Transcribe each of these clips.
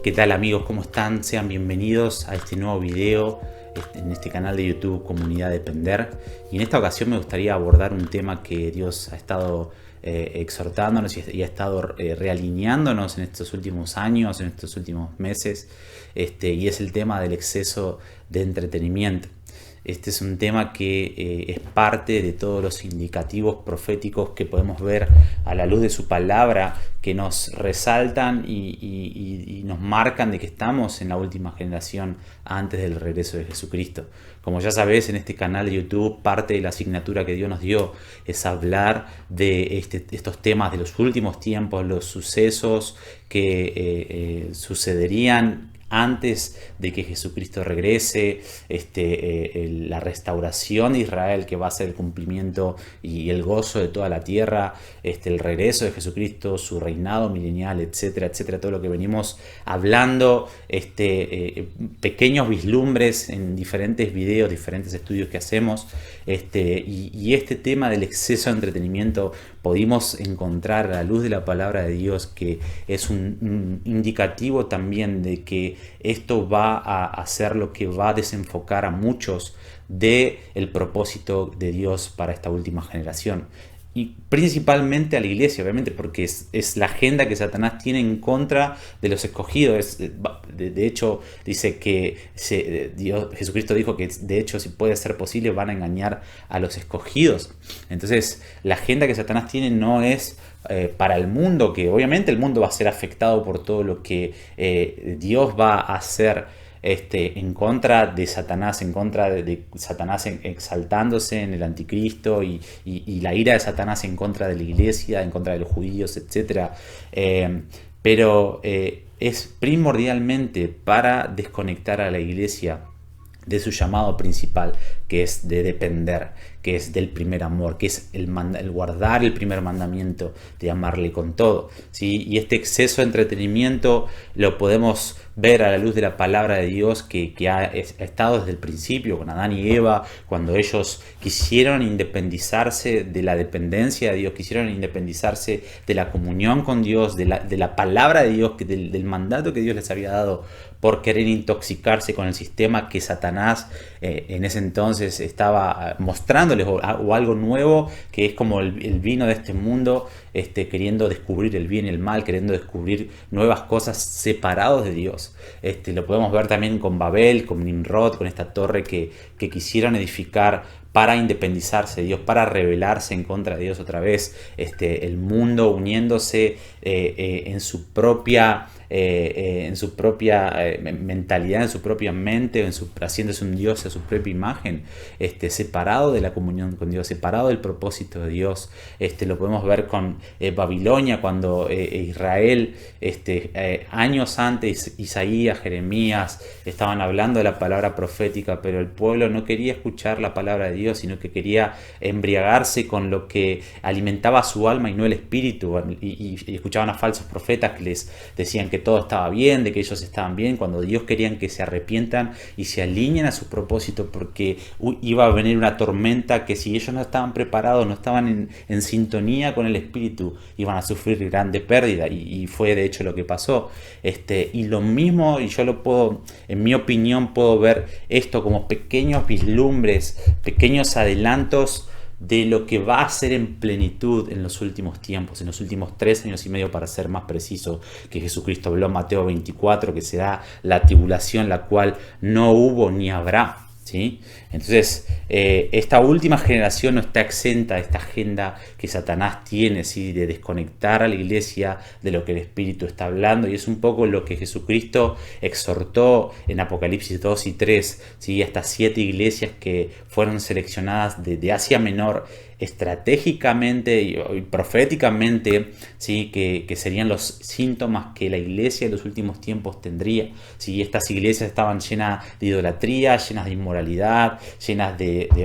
¿Qué tal amigos? ¿Cómo están? Sean bienvenidos a este nuevo video en este canal de YouTube Comunidad Depender. Y en esta ocasión me gustaría abordar un tema que Dios ha estado exhortándonos y ha estado realineándonos en estos últimos años, en estos últimos meses, y es el tema del exceso de entretenimiento. Este es un tema que es parte de todos los indicativos proféticos que podemos ver a la luz de su palabra, que nos resaltan y nos marcan de que estamos en la última generación antes del regreso de Jesucristo. Como ya sabés, en este canal de YouTube, parte de la asignatura que Dios nos dio es hablar de estos temas de los últimos tiempos, los sucesos que sucederían antes de que Jesucristo regrese, la restauración de Israel, que va a ser el cumplimiento y el gozo de toda la tierra, el regreso de Jesucristo, su reinado milenial, etcétera, etcétera, todo lo que venimos hablando, pequeños vislumbres en diferentes videos, diferentes estudios que hacemos, y este tema del exceso de entretenimiento pudimos encontrar a la luz de la palabra de Dios que es un indicativo también de que esto va a hacer lo que va a desenfocar a muchos del propósito de Dios para esta última generación. Y principalmente a la iglesia, obviamente, porque es la agenda que Satanás tiene en contra de los escogidos. De hecho, dice que Jesucristo dijo que, de hecho, si puede ser posible, van a engañar a los escogidos. Entonces, la agenda que Satanás tiene no es para el mundo, que obviamente el mundo va a ser afectado por todo lo que Dios va a hacer en contra de Satanás, en contra de Satanás exaltándose en el anticristo y la ira de Satanás en contra de la iglesia, en contra de los judíos, etc. Pero es primordialmente para desconectar a la iglesia de su llamado principal, que es de depender, que es del primer amor, que es el guardar el primer mandamiento de amarle con todo, ¿sí? Y este exceso de entretenimiento lo podemos ver a la luz de la palabra de Dios que ha estado desde el principio con Adán y Eva, cuando ellos quisieron independizarse de la dependencia de Dios, quisieron independizarse de la comunión con Dios, de la palabra de Dios, del mandato que Dios les había dado, por querer intoxicarse con el sistema que Satanás en ese entonces estaba mostrándoles, o algo nuevo que es como el vino de este mundo, queriendo descubrir el bien y el mal, queriendo descubrir nuevas cosas separados de Dios. Lo podemos ver también con Babel, con Nimrod, con esta torre que quisieron edificar para independizarse de Dios, para rebelarse en contra de Dios otra vez, el mundo uniéndose en su propia mentalidad, en su propia mente, haciéndose un Dios a su propia imagen, separado de la comunión con Dios, separado del propósito de Dios. Lo podemos ver con Babilonia, cuando Israel, años antes, Isaías, Jeremías, estaban hablando de la palabra profética, pero el pueblo no quería escuchar la palabra de Dios, sino que quería embriagarse con lo que alimentaba su alma y no el espíritu, y escuchaban a falsos profetas que les decían que todo estaba bien, de que ellos estaban bien, cuando Dios quería que se arrepientan y se alineen a su propósito, porque iba a venir una tormenta que, si ellos no estaban preparados, no estaban en sintonía con el espíritu, iban a sufrir grande pérdida, y fue de hecho lo que pasó. Y lo mismo, y yo lo puedo, en mi opinión, puedo ver esto como pequeños vislumbres, pequeños adelantos de lo que va a ser en plenitud en los últimos tiempos, en los últimos 3 años y medio, para ser más preciso, que Jesucristo habló en Mateo 24, que será la tribulación, la cual no hubo ni habrá, ¿sí? Entonces, esta última generación no está exenta de esta agenda que Satanás tiene, ¿sí? De desconectar a la iglesia de lo que el Espíritu está hablando, y es un poco lo que Jesucristo exhortó en Apocalipsis 2 y 3, ¿sí? Estas 7 iglesias que fueron seleccionadas de Asia Menor, estratégicamente y proféticamente, ¿sí? que serían los síntomas que la iglesia de los últimos tiempos tendría, ¿sí? Estas iglesias estaban llenas de idolatría, llenas de inmoralidad, llenas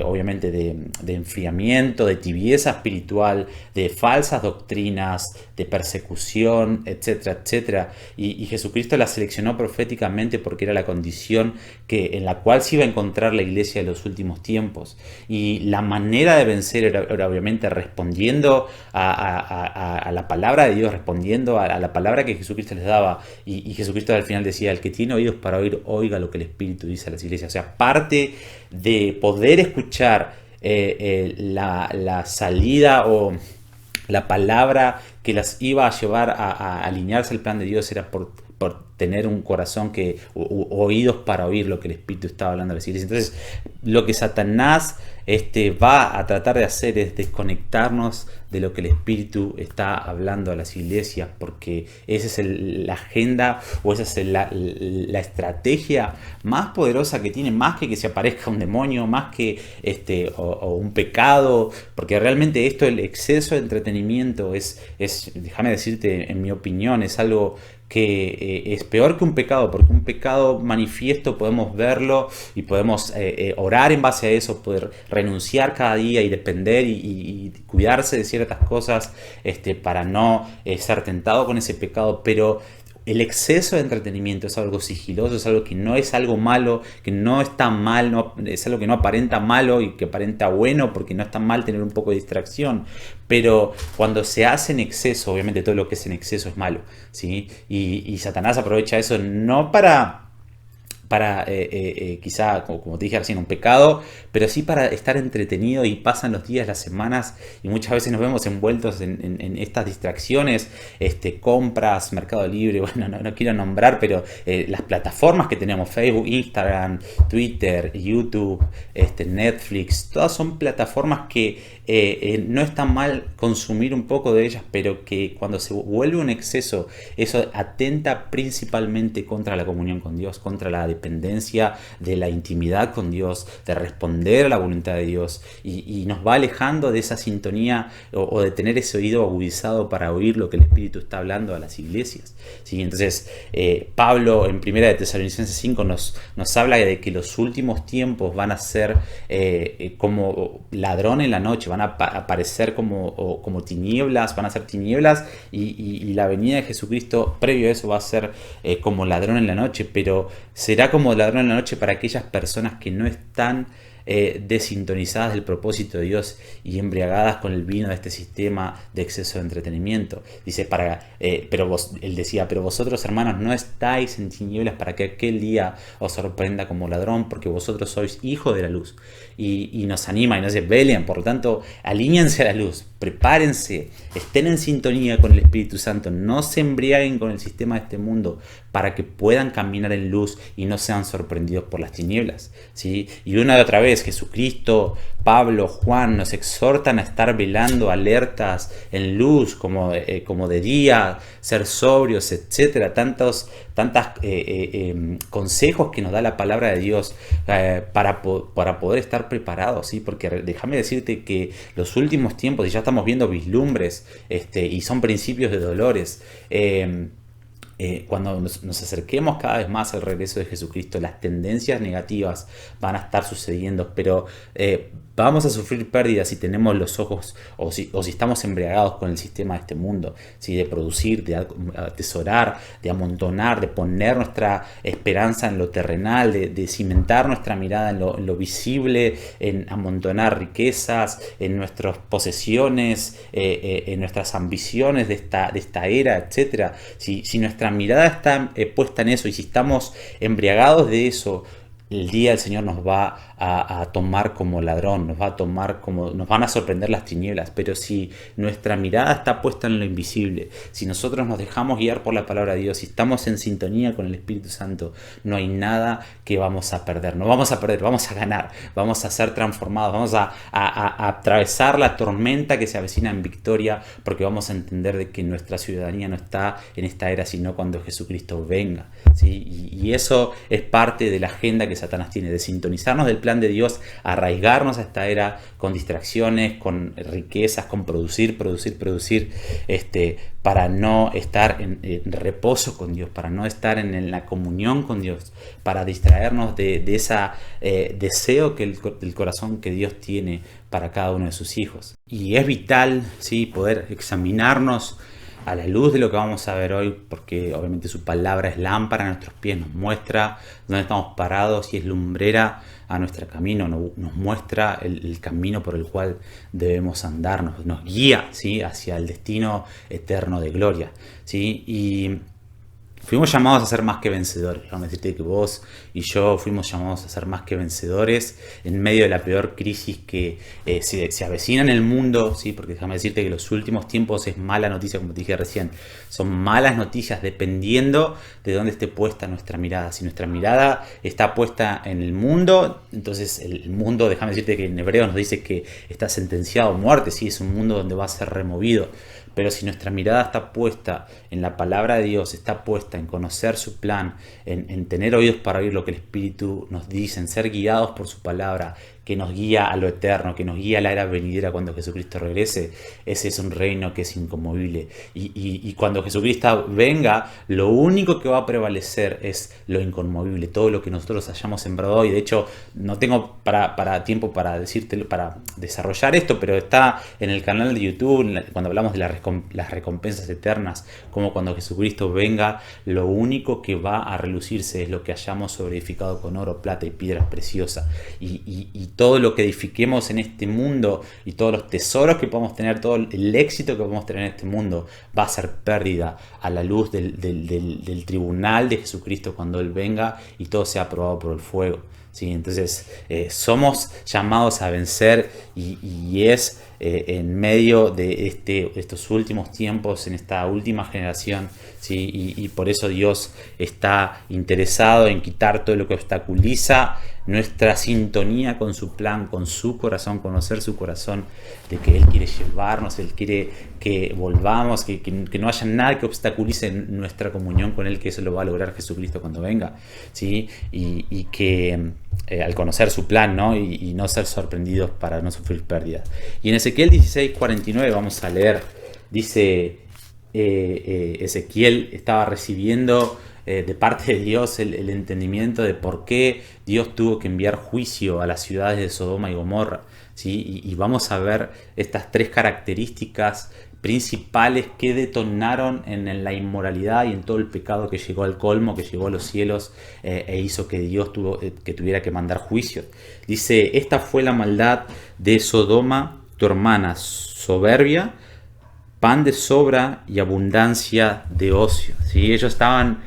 obviamente de enfriamiento, de tibieza espiritual, de falsas doctrinas, de persecución, etcétera, etcétera. Y Jesucristo las seleccionó proféticamente porque era la condición en la cual se iba a encontrar la iglesia de los últimos tiempos. Y la manera de vencer era obviamente respondiendo a a la palabra de Dios, respondiendo a la palabra que Jesucristo les daba. Y Jesucristo al final decía, el que tiene oídos para oír, oiga lo que el Espíritu dice a las iglesias. O sea, parte de poder escuchar la salida o la palabra que las iba a llevar a alinearse al plan de Dios era por tener un corazón oídos para oír lo que el Espíritu estaba hablando a las iglesias. Entonces, lo que Satanás va a tratar de hacer es desconectarnos de lo que el Espíritu está hablando a las iglesias, porque esa es la agenda, o esa es la estrategia más poderosa que tiene, más que se aparezca un demonio, más que o un pecado, porque realmente esto, el exceso de entretenimiento déjame decirte, en mi opinión, es algo que es peor que un pecado, porque un pecado manifiesto podemos verlo y podemos orar en base a eso, poder renunciar cada día y depender y cuidarse de ciertas cosas para no ser tentado con ese pecado. Pero el exceso de entretenimiento es algo sigiloso, es algo que no es algo malo, que no está mal, es algo que no aparenta malo y que aparenta bueno, porque no está mal tener un poco de distracción. Pero cuando se hace en exceso, obviamente todo lo que es en exceso es malo, ¿sí? Y Satanás aprovecha eso no para quizá, como te dije recién, un pecado, pero sí para estar entretenido, y pasan los días, las semanas, y muchas veces nos vemos envueltos en estas distracciones, compras, Mercado Libre, bueno, no quiero nombrar, pero las plataformas que tenemos, Facebook, Instagram, Twitter, YouTube, Netflix, todas son plataformas que no está mal consumir un poco de ellas, pero que cuando se vuelve un exceso, eso atenta principalmente contra la comunión con Dios, contra la dependencia de la intimidad con Dios, de responder a la voluntad de Dios, y nos va alejando de esa sintonía o de tener ese oído agudizado para oír lo que el Espíritu está hablando a las iglesias, ¿sí? Entonces Pablo en 1 de Tesalonicenses 5 nos habla de que los últimos tiempos van a ser como ladrón en la noche, van a aparecer como tinieblas, van a ser tinieblas, y la venida de Jesucristo previo a eso va a ser como ladrón en la noche, pero será como ladrón en la noche para aquellas personas que no están desintonizadas del propósito de Dios y embriagadas con el vino de este sistema de exceso de entretenimiento. Dice, él decía, pero vosotros, hermanos, no estáis en tinieblas para que aquel día os sorprenda como ladrón, porque vosotros sois hijos de la luz. Y nos anima y nos dice, velen, por lo tanto, alíñense a la luz, prepárense, estén en sintonía con el Espíritu Santo, no se embriaguen con el sistema de este mundo, para que puedan caminar en luz y no sean sorprendidos por las tinieblas, ¿sí? Y una y otra vez Jesucristo, Pablo, Juan nos exhortan a estar velando, alertas, en luz, como de día, ser sobrios, etcétera. Tantos consejos que nos da la palabra de Dios para poder estar preparados, ¿sí? Porque déjame decirte que los últimos tiempos, y ya estamos viendo vislumbres, y son principios de dolores. Cuando nos acerquemos cada vez más al regreso de Jesucristo, las tendencias negativas van a estar sucediendo, pero vamos a sufrir pérdidas si tenemos los ojos o si estamos embriagados con el sistema de este mundo, ¿sí? De producir, de atesorar, de amontonar, de poner nuestra esperanza en lo terrenal, de cimentar nuestra mirada en lo visible, en amontonar riquezas, en nuestras posesiones, en nuestras ambiciones de esta era, etc. Si nuestra mirada está puesta en eso, y si estamos embriagados de eso, el día del Señor nos va a tomar como ladrón, nos van a sorprender las tinieblas. Pero si nuestra mirada está puesta en lo invisible, si nosotros nos dejamos guiar por la palabra de Dios, si estamos en sintonía con el Espíritu Santo, no hay nada que vamos a perder. No vamos a perder, vamos a ganar, vamos a ser transformados, vamos a atravesar la tormenta que se avecina en victoria, porque vamos a entender de que nuestra ciudadanía no está en esta era, sino cuando Jesucristo venga, ¿sí? Y eso es parte de la agenda que Satanás tiene, de sintonizarnos del plan de Dios, arraigarnos a esta era con distracciones, con riquezas, con producir, para no estar en reposo con Dios, para no estar en la comunión con Dios, para distraernos de ese deseo del corazón que Dios tiene para cada uno de sus hijos. Y es vital, ¿sí?, poder examinarnos a la luz de lo que vamos a ver hoy, porque obviamente su palabra es lámpara a nuestros pies, nos muestra dónde estamos parados y es lumbrera a nuestro camino, nos muestra el camino por el cual debemos andar, nos guía, ¿sí?, hacia el destino eterno de gloria, ¿sí? Y fuimos llamados a ser más que vencedores. Déjame decirte que vos y yo fuimos llamados a ser más que vencedores en medio de la peor crisis que se avecina en el mundo, ¿sí? Porque déjame decirte que los últimos tiempos es mala noticia, como te dije recién. Son malas noticias dependiendo de dónde esté puesta nuestra mirada. Si nuestra mirada está puesta en el mundo, entonces el mundo, déjame decirte que en Hebreos nos dice que está sentenciado a muerte, ¿sí? Es un mundo donde va a ser removido. Pero si nuestra mirada está puesta en la palabra de Dios, está puesta en conocer su plan, en tener oídos para oír lo que el Espíritu nos dice, en ser guiados por su palabra, que nos guía a lo eterno, que nos guía a la era venidera cuando Jesucristo regrese, ese es un reino que es inconmovible. Y cuando Jesucristo venga, lo único que va a prevalecer es lo inconmovible, todo lo que nosotros hayamos sembrado hoy. De hecho, no tengo para tiempo para decírtelo, para desarrollar esto, pero está en el canal de YouTube, cuando hablamos de las recompensas eternas, como cuando Jesucristo venga, lo único que va a relucirse es lo que hayamos sobreedificado con oro, plata y piedras preciosas. Y todo lo que edifiquemos en este mundo y todos los tesoros que podamos tener, todo el éxito que podamos tener en este mundo va a ser pérdida a la luz del tribunal de Jesucristo cuando Él venga y todo sea aprobado por el fuego, ¿sí? Entonces somos llamados a vencer y es en medio de estos últimos tiempos, en esta última generación, ¿sí? Y por eso Dios está interesado en quitar todo lo que obstaculiza nuestra sintonía con su plan, con su corazón, conocer su corazón, de que Él quiere llevarnos, Él quiere que volvamos, que no haya nada que obstaculice nuestra comunión con Él, que eso lo va a lograr Jesucristo cuando venga, ¿sí? Y que al conocer su plan, ¿no? Y no ser sorprendidos para no sufrir pérdidas. Y en Ezequiel 16:49 vamos a leer, dice, Ezequiel estaba recibiendo de parte de Dios el entendimiento de por qué Dios tuvo que enviar juicio a las ciudades de Sodoma y Gomorra, ¿sí? Y vamos a ver estas tres características principales que detonaron en la inmoralidad y en todo el pecado que llegó al colmo, que llegó a los cielos e hizo que Dios tuviera que mandar juicio. Dice, esta fue la maldad de Sodoma, tu hermana, soberbia, pan de sobra y abundancia de ocio, ¿sí? Ellos estaban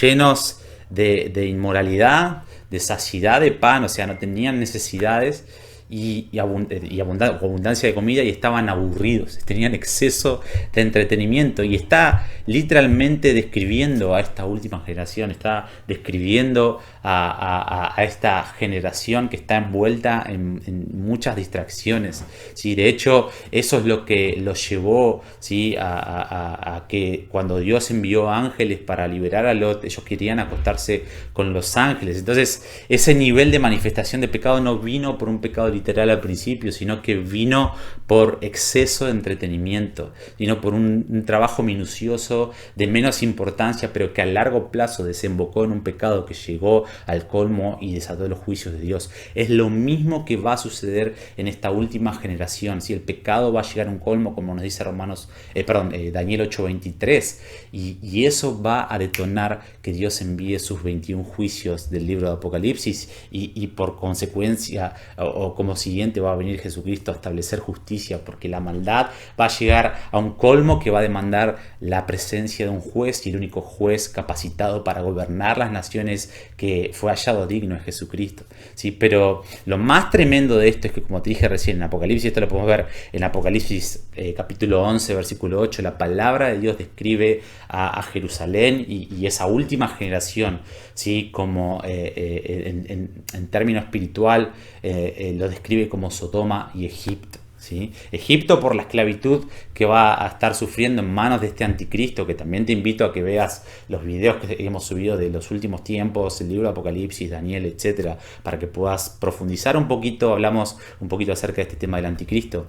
llenos de inmoralidad, de saciedad de pan, o sea, no tenían necesidades y abundancia de comida y estaban aburridos, tenían exceso de entretenimiento. Y está literalmente describiendo a esta última generación, está describiendo a esta generación que está envuelta en muchas distracciones, ¿sí? De hecho, eso es lo que los llevó, ¿sí? a que cuando Dios envió ángeles para liberar a Lot, ellos querían acostarse con los ángeles. Entonces, ese nivel de manifestación de pecado no vino por un pecado literal al principio, sino que vino por exceso de entretenimiento, vino por un trabajo minucioso de menos importancia, pero que a largo plazo desembocó en un pecado que llegó al colmo y desató los juicios de Dios. Es lo mismo que va a suceder en esta última generación. Si el pecado va a llegar a un colmo, como nos dice Daniel 8:23, y eso va a detonar que Dios envíe sus 21 juicios del libro de Apocalipsis, y por consecuencia o como siguiente va a venir Jesucristo a establecer justicia, porque la maldad va a llegar a un colmo que va a demandar la presencia de un juez, y el único juez capacitado para gobernar las naciones que fue hallado digno es Jesucristo, ¿sí? Pero lo más tremendo de esto es que, como te dije recién, en Apocalipsis, esto lo podemos ver en Apocalipsis capítulo 11, versículo 8, la palabra de Dios describe a Jerusalén y esa última generación, ¿sí? Como en términos espiritual lo describe como Sodoma y Egipto, ¿sí? Egipto por la esclavitud que va a estar sufriendo en manos de este anticristo, que también te invito a que veas los videos que hemos subido de los últimos tiempos, el libro de Apocalipsis, Daniel, etcétera, para que puedas profundizar un poquito. Hablamos un poquito acerca de este tema del anticristo.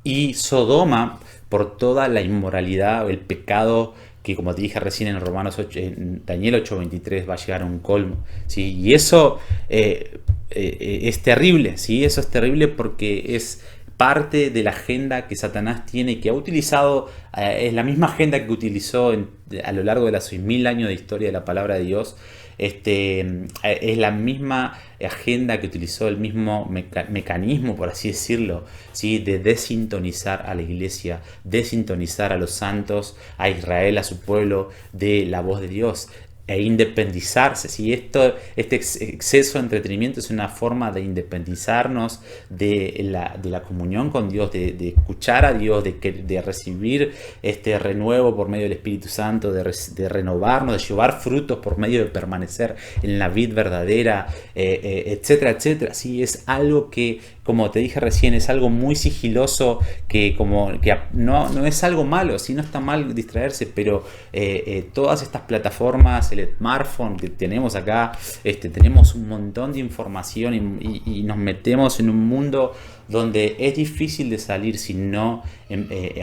Y Sodoma por toda la inmoralidad, el pecado que, como te dije recién en Daniel 8:23, va a llegar a un colmo, ¿sí? Y eso es terrible, ¿sí? Eso es terrible porque es parte de la agenda que Satanás tiene y que ha utilizado, es la misma agenda que utilizó a lo largo de los 6.000 años de historia de la palabra de Dios. Es la misma agenda que utilizó, el mismo mecanismo, por así decirlo, ¿sí? De desintonizar a la iglesia, desintonizar a los santos, a Israel, a su pueblo, de la voz de Dios, e independizarse. Si este exceso de entretenimiento es una forma de independizarnos de la comunión con Dios, de escuchar a Dios, de recibir este renuevo por medio del Espíritu Santo, de renovarnos, de llevar frutos por medio de permanecer en la vid verdadera, etcétera, etcétera. Sí, es algo que, como te dije recién, es algo muy sigiloso, que no es algo malo, sí, no está mal distraerse, pero todas estas plataformas, el smartphone que tenemos acá, tenemos un montón de información y nos metemos en un mundo donde es difícil de salir si no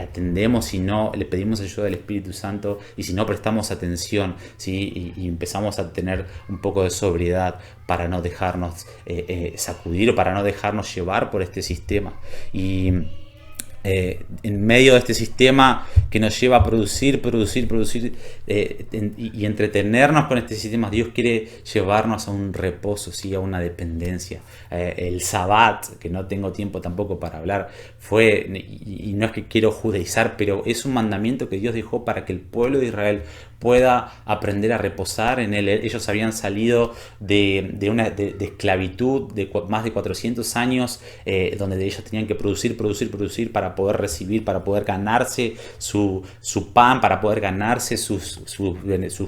atendemos, si no le pedimos ayuda del Espíritu Santo y si no prestamos atención, ¿sí? y empezamos a tener un poco de sobriedad para no dejarnos sacudir o para no dejarnos llevar por este sistema. Y en medio de este sistema que nos lleva a producir y entretenernos con este sistema, Dios quiere llevarnos a un reposo, ¿sí? A una dependencia. El Sabbat, que no tengo tiempo tampoco para hablar, y no es que quiero judaizar, pero es un mandamiento que Dios dejó para que el pueblo de Israel pueda aprender a reposar en él. Ellos habían salido de esclavitud de más de 400 años, donde ellos tenían que producir para poder recibir, para poder ganarse su pan, para poder ganarse sus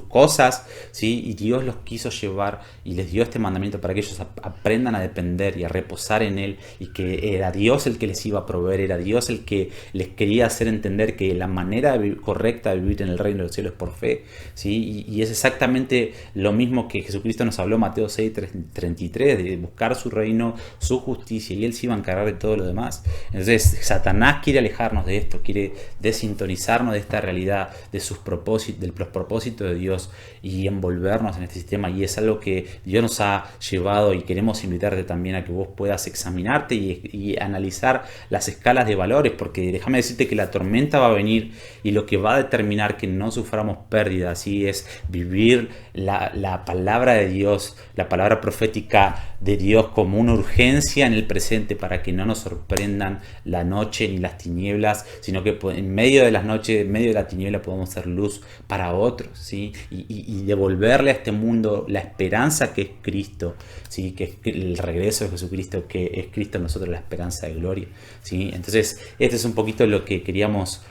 cosas, ¿sí? Y Dios los quiso llevar y les dio este mandamiento para que ellos aprendan a depender y a reposar en él, y que era Dios el que les iba a proveer, era Dios el que les quería hacer entender que la manera correcta de vivir en el reino del cielo es por fe, ¿sí? Y es exactamente lo mismo que Jesucristo nos habló, Mateo 6:33, de buscar su reino, su justicia, y él se iba a encargar de todo lo demás. Entonces Satanás quiere alejarnos de esto, quiere desintonizarnos de esta realidad, de los propósitos de Dios, y envolvernos en este sistema, y es algo que Dios nos ha llevado, y queremos invitarte también a que vos puedas examinarte y analizar las escalas de valores, porque déjame decirte que la tormenta va a venir, y lo que va a determinar que no suframos pérdida, así es vivir la palabra de Dios, la palabra profética de Dios, como una urgencia en el presente, para que no nos sorprendan la noche ni las tinieblas, sino que en medio de las noches, en medio de la tiniebla, podamos ser luz para otros, ¿sí? Y devolverle a este mundo la esperanza que es Cristo, ¿sí? Que es el regreso de Jesucristo, que es Cristo en nosotros, la esperanza de gloria, ¿sí? Entonces, este es un poquito lo que queríamos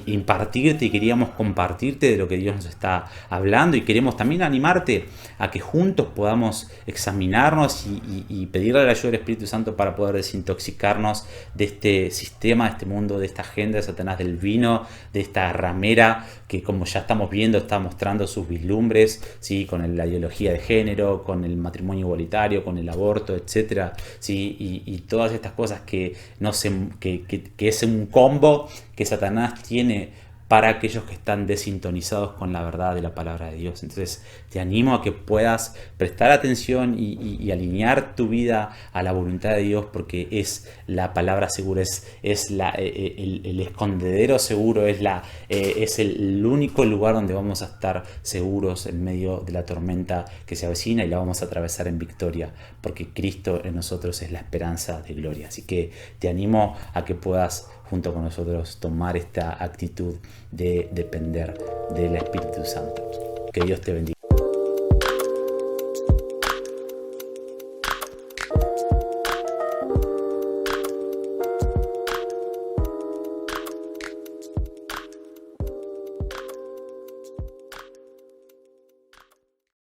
impartirte, y queríamos compartirte de lo que Dios nos está hablando, y queremos también animarte a que juntos podamos examinarnos y pedirle la ayuda del Espíritu Santo para poder desintoxicarnos de este sistema, de este mundo, de esta agenda de Satanás, del vino, de esta ramera que, como ya estamos viendo, está mostrando sus vislumbres, ¿sí? Con la ideología de género, con el matrimonio igualitario, con el aborto, etcétera, ¿sí? Y todas estas cosas que es un combo que Satanás tiene para aquellos que están desintonizados con la verdad de la palabra de Dios. Entonces te animo a que puedas prestar atención y alinear tu vida a la voluntad de Dios, porque es la palabra segura, es el escondedero seguro, es el único lugar donde vamos a estar seguros en medio de la tormenta que se avecina, y la vamos a atravesar en victoria, porque Cristo en nosotros es la esperanza de gloria. Así que te animo a que puedas junto con nosotros tomar esta actitud de depender del Espíritu Santo. Que Dios te bendiga.